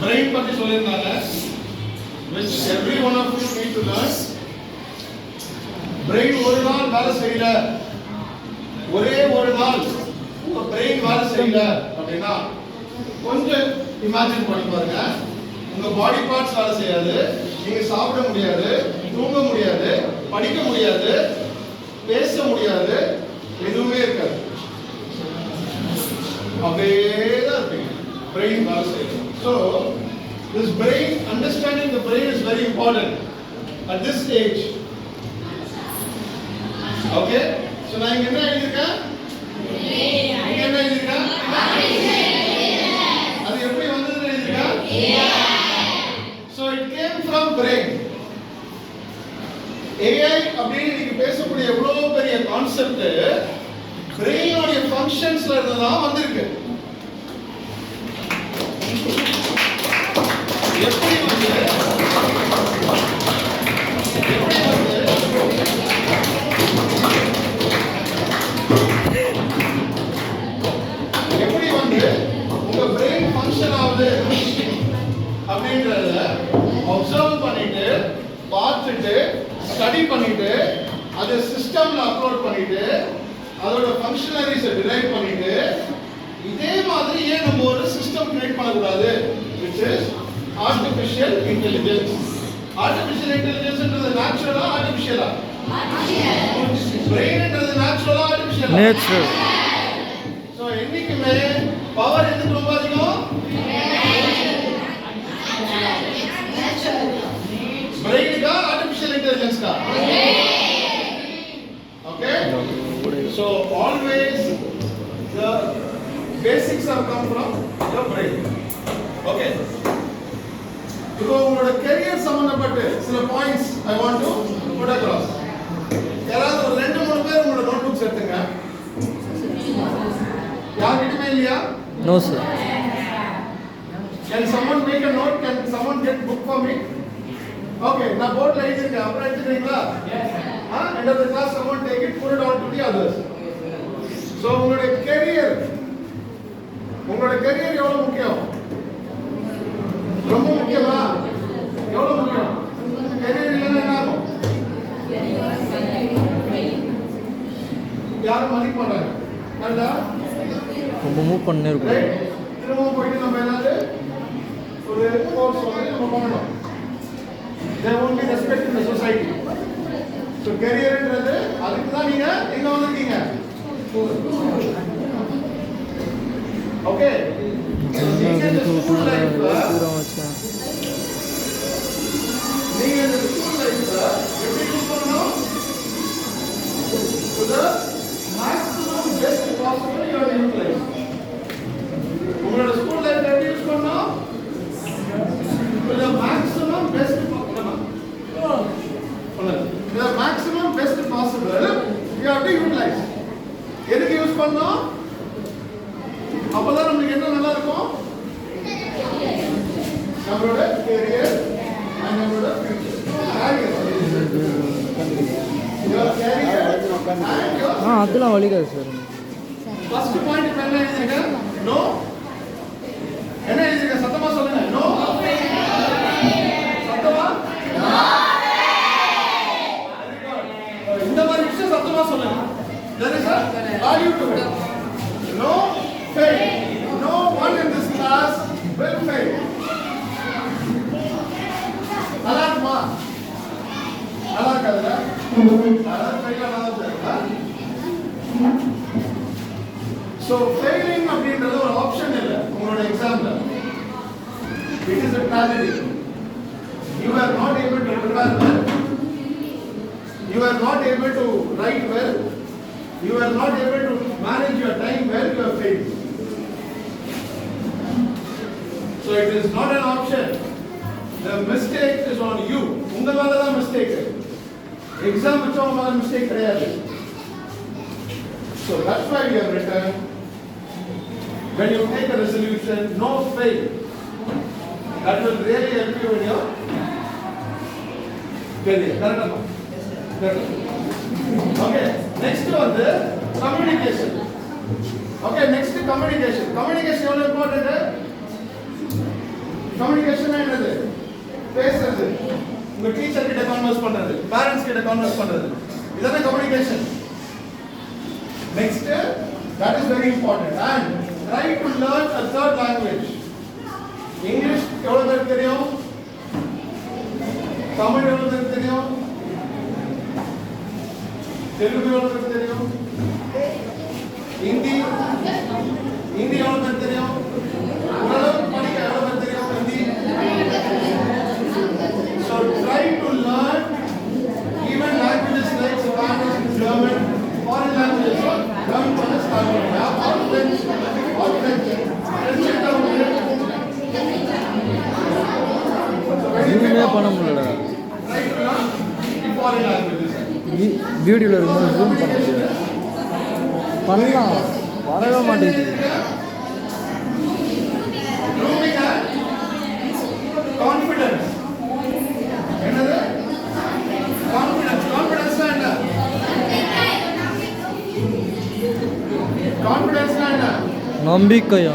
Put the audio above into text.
brain பத்தி சொல்லிருந்தாங்க, which every one of you need to learn. brain ஒரு நாள் வேலை செய்யல, ஒரே ஒரு நாள் உங்க brain வேலை செய்யல அப்படின்னா கொஞ்சம் இமேஜின் பண்ணி பாருங்க. உங்க பாடி பார்ட்ஸ் வேலை செய்யாது, நீங்க சாப்பிட முடியாது, தூங்க முடியாது, படிக்க முடியாது, பேச முடியாது, எதுவுமே இருக்காது. அப்படியே தான் இருப்பீங்க. brain வேலை செய்யும். So this brain, understanding the brain is very important at this stage. Okay, so நான் இங்க என்ன எழுதிருக்கேன்? இங்க என்ன எழுதிருக்கேன்? அது எப்படி வந்ததுன்னு எழுதிருக்கேன்? So it came from brain. AI அப்படின்னு நீங்க பேசக்கூடிய எவ்வளவு பெரிய கான்செப்ட் பிரெயினோட ஃபங்க்ஷன்ஸ்ல இருந்து தான் வந்திருக்கு. எப்படி வந்து உங்க பிரெயின் ஃபங்க்ஷன் ஆகுது அப்படின்றத அப்சர்வ் பண்ணிட்டு பார்த்துட்டு ஸ்டடி பண்ணிட்டு அதை சிஸ்டம்ல அப்லோட் பண்ணிட்டு அதோட ஃபங்க்ஷனரிஸை டிரைவ் பண்ணிட்டு இதே மாதிரி ஏன் நம்ம ஒரு சிஸ்டம் கிரியேட் பண்ணக்கூடாது, which is artificial intelligence. artificial intelligence என்றது நேச்சுரலா ஆர்டிஃபிஷியலா? பிரெயின் என்றது நேச்சுரலா ஆர்டிஃபிஷியலா? நேச்சுரல். சோ என்னைக்குமே பவர் எதுக்கு ரொம்ப அதிகம்? பிரெயினுக்கா artificial இன்டெலிஜென்ஸ்க்கா? Okay, so always the basics have come from the brain. Okay, இப்போ உங்களோட கரியர் சம்பந்தப்பட்ட சில points I want to put across. யாராவது ஒரு 2-3 பேர் உங்களோட நோட்புக்ஸ் எடுத்துங்க. யார்கிட்டயுமே இல்லையா? No sir. Can someone make a note? Can someone get book for me? Okay, நான் போர்ட்ல எழுதிருக்கேன், அப்புறம் எடுத்துக்கிறீங்களா? End of the class someone take it, put it on to the others. So உங்களுடைய கரியர் எவ்வளவு முக்கியம்? ரொம்ப முக்கியமா? எவ்வளவு முக்கியம்? கரியர் இல்லைன்னா என்ன ஆகும்? யாரும் மதிக்க மாட்டாங்க. கரெக்டா? ரொம்ப மூவ் பண்ணே இருக்கும். திரும்ப போயிட்டு நம்ம ஏதாவது ஒரு கோர்ஸ் வந்து நம்ம பண்ணணும். There won't be respect in the society. So career-ன்றது அதுக்கு தான் நீங்க எங்க வந்திருக்கீங்க? Okay. நீங்க இந்த ஸ்கூல் லைஃப்ல எப்படி யூஸ் பண்ணணும்? To the maximum best possible you are utilize. உங்களோட ஸ்கூல் லைஃப்ல எப்படி யூஸ் பண்ணணும்? To the maximum best the maximum best possible you have to utilize. எதுக்கு யூஸ் பண்ணோம்? அப்பதான் நமக்கு என்ன நல்லா இருக்கும்? நம்மளோட career and நம்மளோட future. Your career and your அதெல்லாம் வலிக்காது சார். first point என்ன எழுதிருக்க? No. என்ன எழுதிருக்க? சத்தமா சொல்லுங்க. No. சத்தமா? No. இந்த மாதிரி விஷயம் சத்தமா சொல்லுங்க. There is a value to it. No fail. No one in this class will fail. அலாமா அலாக்காதா அலாக் ஃபெயில் ஆகாதா? So failing அப்படின்றது ஒரு ஆப்ஷன் இல்ல உங்களோட எக்ஸாம்ல. It is a tragedy. You are not able to prepare well. You are not able to write well. You are not able to manage your time well. You have failed. So it is not an option. The mistake is on you. உங்க மேல தான் mistake. Exam வச்சவங்க மேல mistake கிடையாது. So that's why we have written, when you take a resolution, no fail. That will really help you in your career. Correct? Okay. Next one is communication. Okay, next communication. Communication எவ்வளவு important? Communication என்னது? பேசுறது, உங்க teacher கிட்ட converse பண்றது, parents கிட்ட converse பண்றது, இதான communication. Next, that is very important, and try to learn a third language. English எவ்வளவு பேருக்கு தெரியும்? தமிழ் எவ்வளவு பேருக்கு தெரியும்? தெலுங்கு எவ்வளவு பேருக்கு தெரியும்? ஹிந்தி எவ்வளவு பேருக்கு தெரியும்? ஓரளவுக்கு படிக்க எவ்வளவு பேருக்கு தெரியும் Hindi? So try to learn even languages like Spanish, German, foreign languages. Learn to understand or French. French கிட்ட வந்து ஜூமே பண்ண முடியல. try to learn foreign languages. வீடியோவில் இருக்கும்போது ஜூம் பண்ண முடியல. பண்ணலாம், வரவே மாட்டேங்குது. Grooming and confidence. என்னது? Confidence. Confidence என்ன? Confidence என்ன? நம்பிக்கையா